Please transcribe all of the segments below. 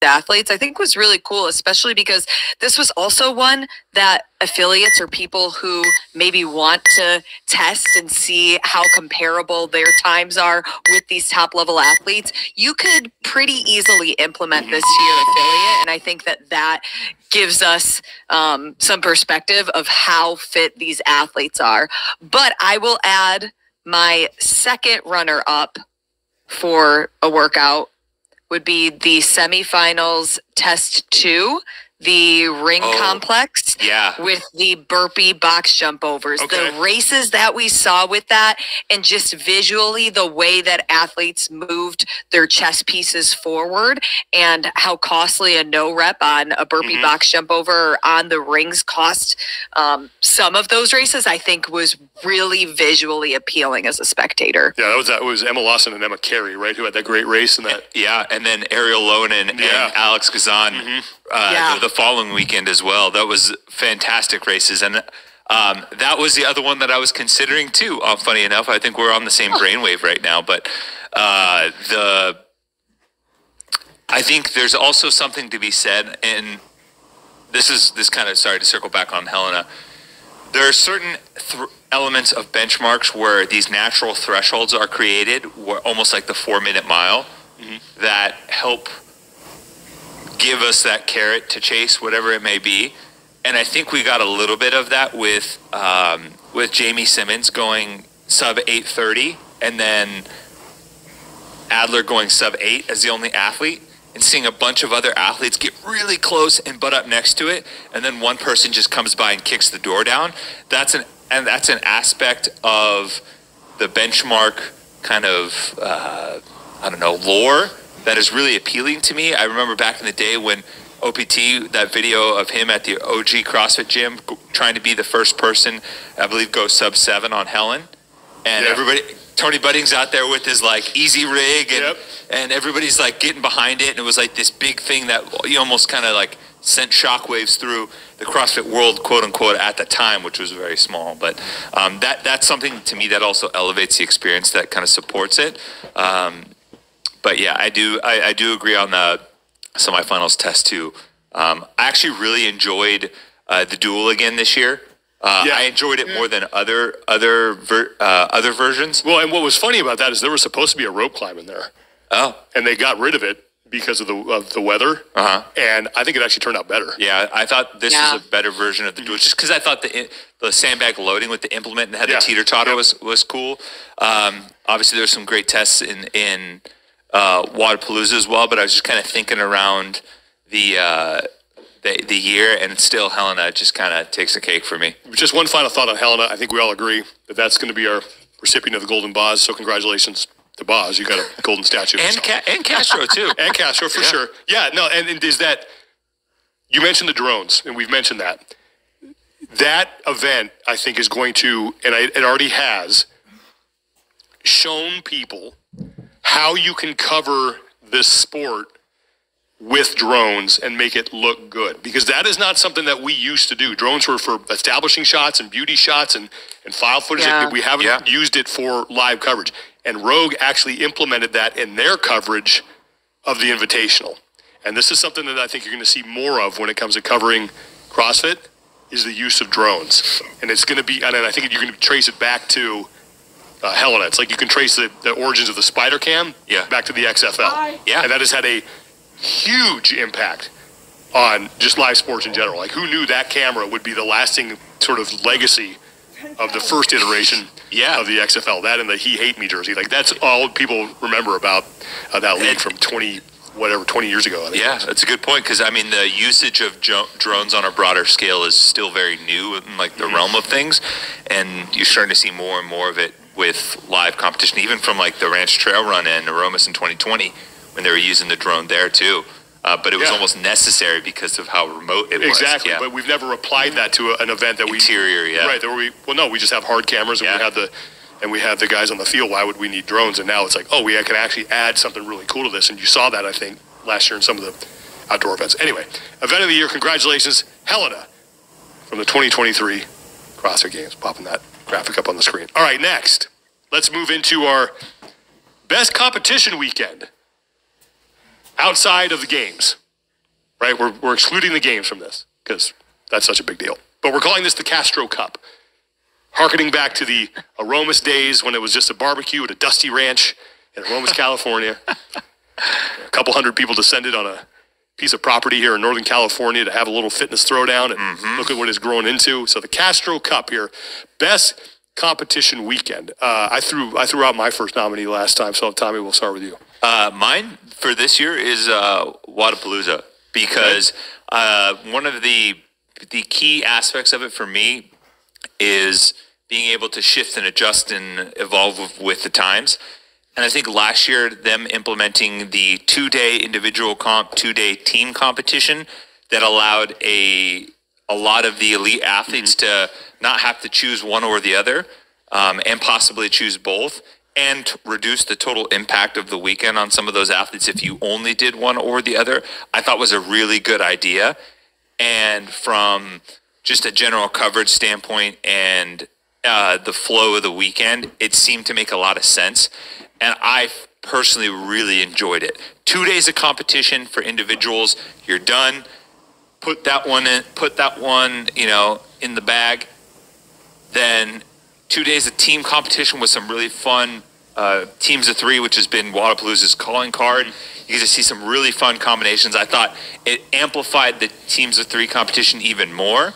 athletes, I think was really cool, especially because this was also one that affiliates or people who maybe want to test and see how comparable their times are with these top level athletes, you could pretty easily implement this to your affiliate. And I think that that gives us some perspective of how fit these athletes are. But I will add my second runner up for a workout would be the semifinals test 2, the ring complex with the burpee box jump overs. Okay. The races that we saw with that, and just visually the way that athletes moved their chest pieces forward and how costly a no rep on a burpee box jump over on the rings cost some of those races, I think was really visually appealing as a spectator. Yeah, that was Emma Lawson and Emma Carey, right, who had that great race in that. Yeah, and then Ariel Lonan and Alex Kazan the following weekend as well. That was fantastic races, and that was the other one that I was considering too. Funny enough, I think we're on the same brainwave right now, but I think there's also something to be said, and this kind of, sorry to circle back on Helena. There are certain elements of benchmarks where these natural thresholds are created, almost like the 4-minute mile, that help give us that carrot to chase, whatever it may be. And I think we got a little bit of that with Jamie Simmons going sub 8:30, and then Adler going sub 8 as the only athlete, and seeing a bunch of other athletes get really close and butt up next to it, and then one person just comes by and kicks the door down. That's an aspect of the benchmark kind of lore that is really appealing to me. I remember back in the day when OPT, that video of him at the OG CrossFit gym trying to be the first person, I believe, go sub 7 on Helen, and everybody. Tony Budding's out there with his like easy rig, and everybody's like getting behind it, and it was like this big thing that you almost kind of like sent shockwaves through the CrossFit world, quote unquote, at the time, which was very small. But that's something to me that also elevates the experience, that kind of supports it. But yeah, I do agree on the semifinals test too. I actually really enjoyed the duel again this year. I enjoyed it more than other versions. Well, and what was funny about that is there was supposed to be a rope climb in there. Oh, and they got rid of it because of the weather. And I think it actually turned out better. Yeah, I thought this was a better version of the duel, just because I thought the sandbag loading with the implement and had the teeter-totter was cool. Obviously, there's some great tests in Wadapalooza as well, but I was just kind of thinking around the year, and still Helena just kind of takes the cake for me. Just one final thought on Helena. I think we all agree that that's going to be our recipient of the Golden Boz, so congratulations to Boz. You got a golden statue. And Castro, too. And Castro, for sure. Yeah, no, and is that, you mentioned the drones, and we've mentioned that. That event, I think, is going to, and it already has, shown people how you can cover this sport with drones and make it look good, because that is not something that we used to do. Drones were for establishing shots and beauty shots and file footage. We haven't used it for live coverage, and Rogue actually implemented that in their coverage of the Invitational. And this is something that I think you're going to see more of when it comes to covering CrossFit, is the use of drones. And it's going to be, and I think you're going to trace it back to Helena. It's like you can trace the origins of the Spider Cam back to the XFL. And that has had a huge impact on just live sports in general. Like, who knew that camera would be the lasting sort of legacy of the first iteration of the XFL? That and the He Hate Me jersey. Like, that's all people remember about that league from 20 years ago. I think that's a good point, because I mean the usage of drones on a broader scale is still very new in like the realm of things, and you're starting to see more and more of it with live competition, even from like the Ranch Trail Run in Aromas in 2020 when they were using the drone there too. But it was almost necessary because of how remote it was. Exactly, but we've never applied that to an event that we just have hard cameras, and we have the guys on the field. Why would we need drones? And now it's like, we can actually add something really cool to this. And you saw that, I think, last year in some of the outdoor events. Anyway, event of the year, congratulations, Helena, from the 2023 CrossFit Games. Popping that graphic up on the screen. All right, next, let's move into our best competition weekend outside of the games. right? We're excluding the games from this because that's such a big deal. But we're calling this the Castro Cup, harkening back to the Aromas days when it was just a barbecue at a dusty ranch in Aromas, California. A couple hundred people descended on a piece of property here in Northern California to have a little fitness throwdown and look at what it's grown into. So the Castro Cup here, best competition weekend. I threw out my first nominee last time, so Tommy, we'll start with you. Mine for this year is Wadapalooza, because one of the key aspects of it for me is being able to shift and adjust and evolve with the times. And I think last year, them implementing the 2-day individual comp, 2-day team competition that allowed a lot of the elite athletes to not have to choose one or the other, and possibly choose both, and reduce the total impact of the weekend on some of those athletes if you only did one or the other, I thought was a really good idea. And from just a general coverage standpoint and the flow of the weekend, it seemed to make a lot of sense. And I personally really enjoyed it. 2 days of competition for individuals. You're done. Put that one in, in the bag. Then 2 days of team competition with some really fun teams of three, which has been Wadapalooza's calling card. You get to see some really fun combinations. I thought it amplified the teams of three competition even more,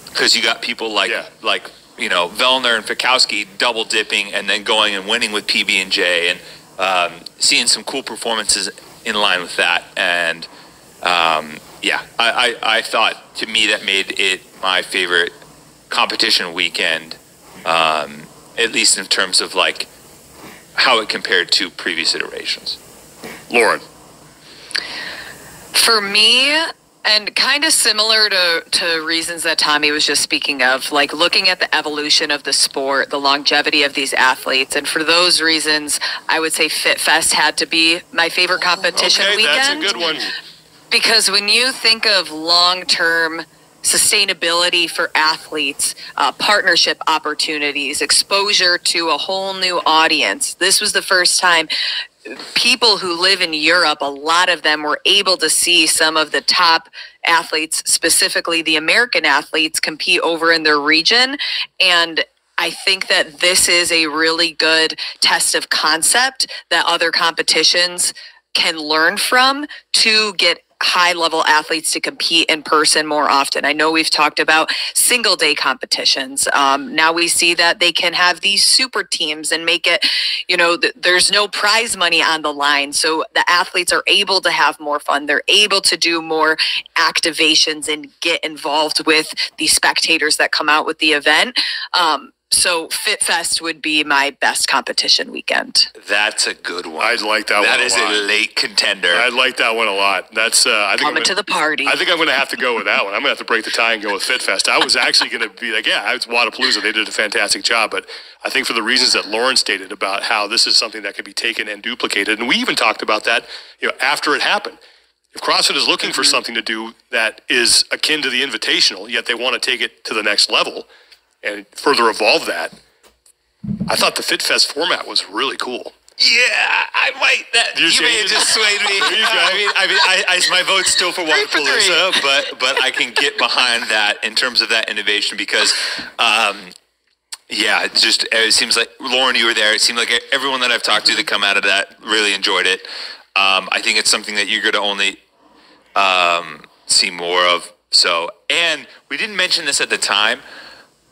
because you got people like Vellner and Fikowski double dipping and then going and winning with PB&J, and seeing some cool performances in line with that. And I thought, to me, that made it my favorite competition weekend, at least in terms of like how it compared to previous iterations. Lauren. For me, and kind of similar to reasons that Tommy was just speaking of, like looking at the evolution of the sport, the longevity of these athletes. And for those reasons, I would say Fit Fest had to be my favorite competition weekend. That's a good one. Because when you think of long-term sustainability for athletes, partnership opportunities, exposure to a whole new audience, this was the first time people who live in Europe, a lot of them were able to see some of the top athletes, specifically the American athletes, compete over in their region. And I think that this is a really good test of concept that other competitions can learn from to get high-level athletes to compete in person more often. I know we've talked about single-day competitions. Now we see that they can have these super teams and make it, there's no prize money on the line. So the athletes are able to have more fun. They're able to do more activations and get involved with the spectators that come out with the event. So Fit Fest would be my best competition weekend. That's a good one. I like that one a lot. That is a late contender. I like that one a lot. That's I think coming to the party. I think I'm going to have to go with that one. I'm going to have to break the tie and go with Fit Fest. I was actually going to be like, it's Wadapalooza. They did a fantastic job. But I think for the reasons that Lauren stated about how this is something that can be taken and duplicated, and we even talked about that after it happened. If CrossFit is looking for something to do that is akin to the Invitational, yet they want to take it to the next level and further evolve that, I thought the Fit Fest format was really cool. Yeah, I might. You may have just swayed me. My vote's still for Wadapalooza, but I can get behind that in terms of that innovation because, it seems like, Lauren, you were there. It seemed like everyone that I've talked to that come out of that really enjoyed it. I think it's something that you're going to only see more of. So, and we didn't mention this at the time,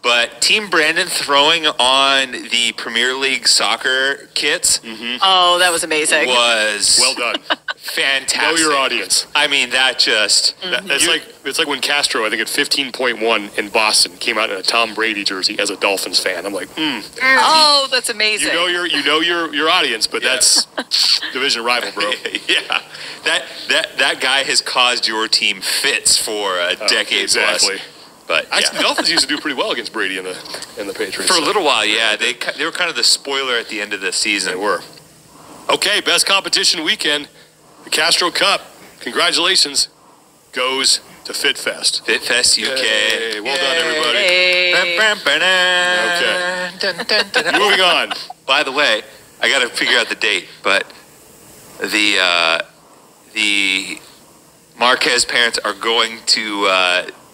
but Team Brandon throwing on the Premier League soccer kits. Oh, that was amazing. Was well done. Fantastic. Know your audience. I mean, that just... It's like when Castro, I think at 15.1 in Boston, came out in a Tom Brady jersey as a Dolphins fan. I'm like, Oh, that's amazing. You know your audience, but that's division rival, bro. Yeah. That guy has caused your team fits for a decade exactly. plus. But actually, the Dolphins used to do pretty well against Brady and the Patriots. For a little while, yeah. They were kind of the spoiler at the end of the season. They were. Okay, best competition weekend, the Castro Cup. Congratulations goes to Fit Fest. Fit Fest UK. Hey, well done, everybody. Okay. Moving on. By the way, I got to figure out the date, but the Marquez parents are going to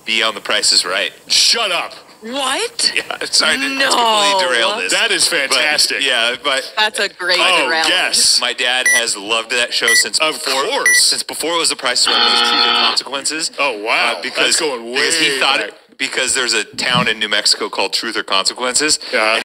be on The Price is Right. Shut up. What? Yeah, sorry to No. completely derail this. That is fantastic. But That's a great Oh, derailment. yes. my dad has loved that show since Of course. Since before it was The Price is Right, it was Truth or Consequences. Oh, wow. Because That's going way because he thought back. because there's a town in New Mexico called Truth or Consequences. Yeah.